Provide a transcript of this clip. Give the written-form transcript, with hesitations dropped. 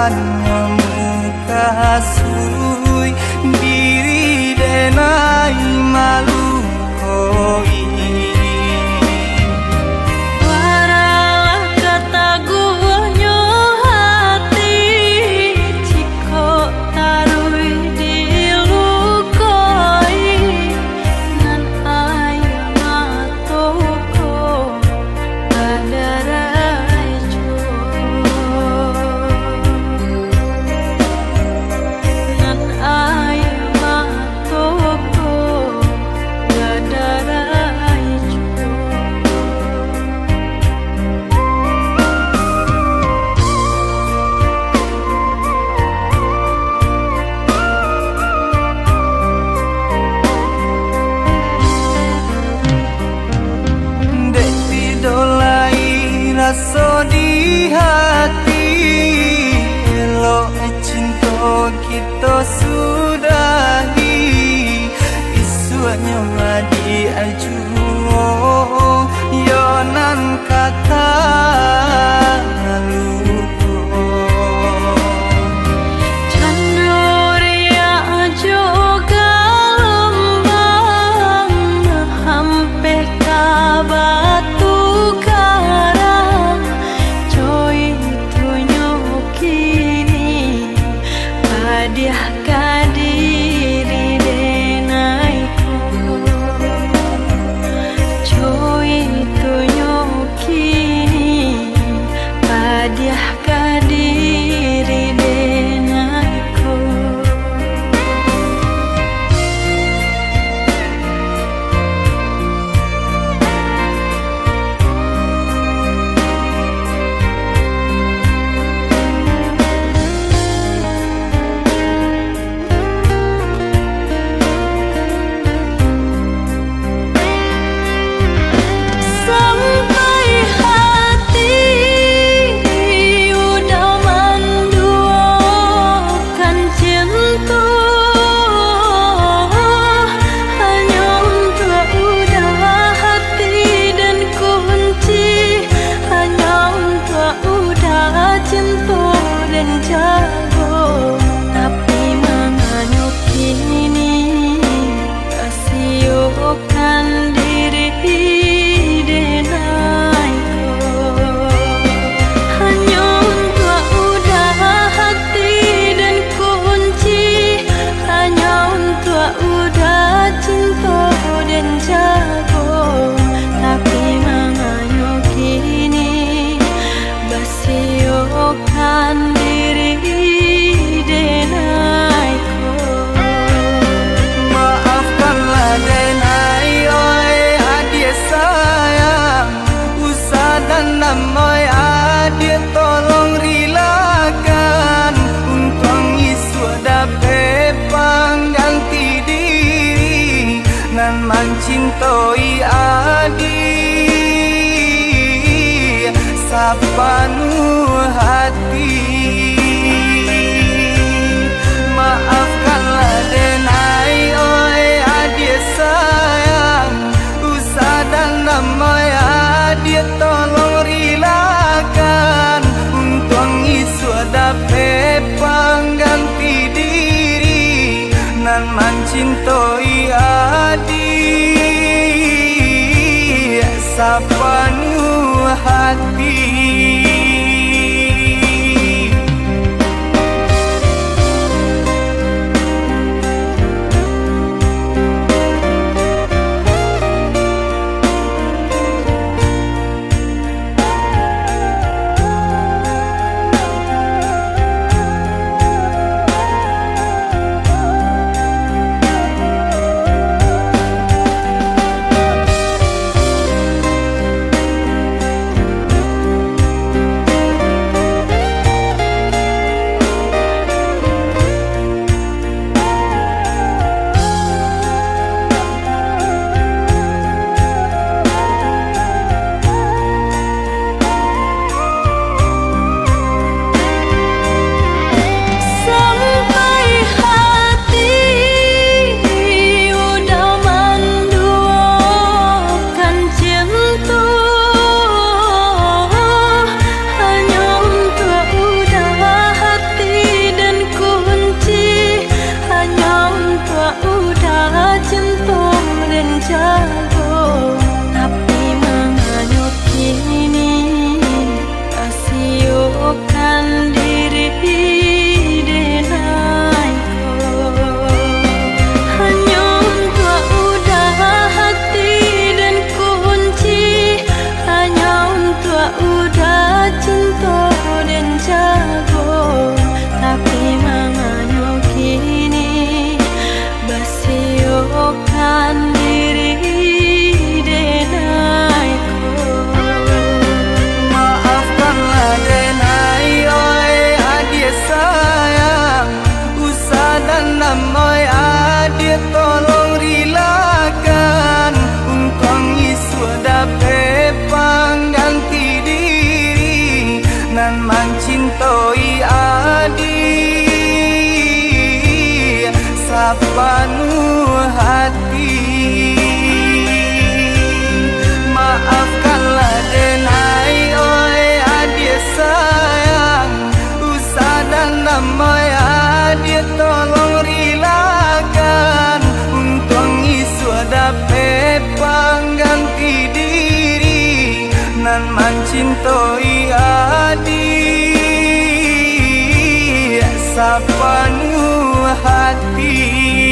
hanya muka sui diri denai malu koi. Rasa di hati elok cinta kita sudahi isuanya madi ajuo yonan kata lupa Chandoria juga lembang hampir kabatu dia kadiri denaiku cuy tunyukini padiah kadiri denaiku jago tapi menganyuk kini kasiukan diri denaiku hanya untuk udah hati dan kunci hanya untuk udah cinta dan jago tapi menganyuk kini basiukan Namoy adik tolong rilakan untuk isu dapat pengganti diri nan mencintoi adik sapanu hati maafkanlah denai oi adik sayang usah dan namoy adik tolong untuk isu dapat pengganti diri nan mencintoi adik sapanu hati. sepenuh hati. Maafkanlah denai oi adik sayang, usah dan namai adik tolong rilakan untuk isu dapat pengganti diri nan mencintoi adik sepenuh hati.